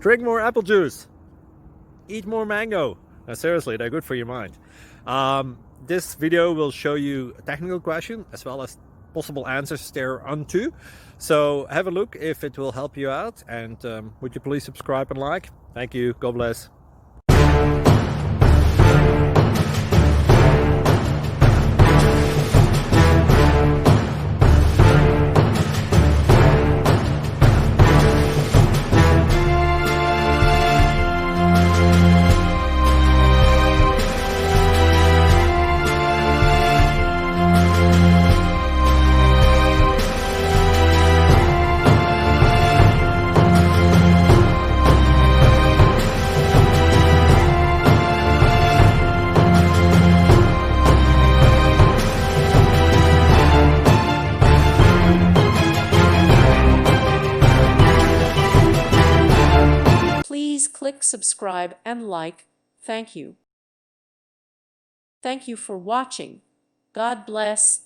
Drink more apple juice. Eat more mango. Seriously, they're good for your mind. This video will show you a technical question as well as possible answers thereunto. So have a look if it will help you out, and would you please subscribe and like? Thank you. God bless. Please click subscribe and like. Thank you. Thank you for watching. God bless.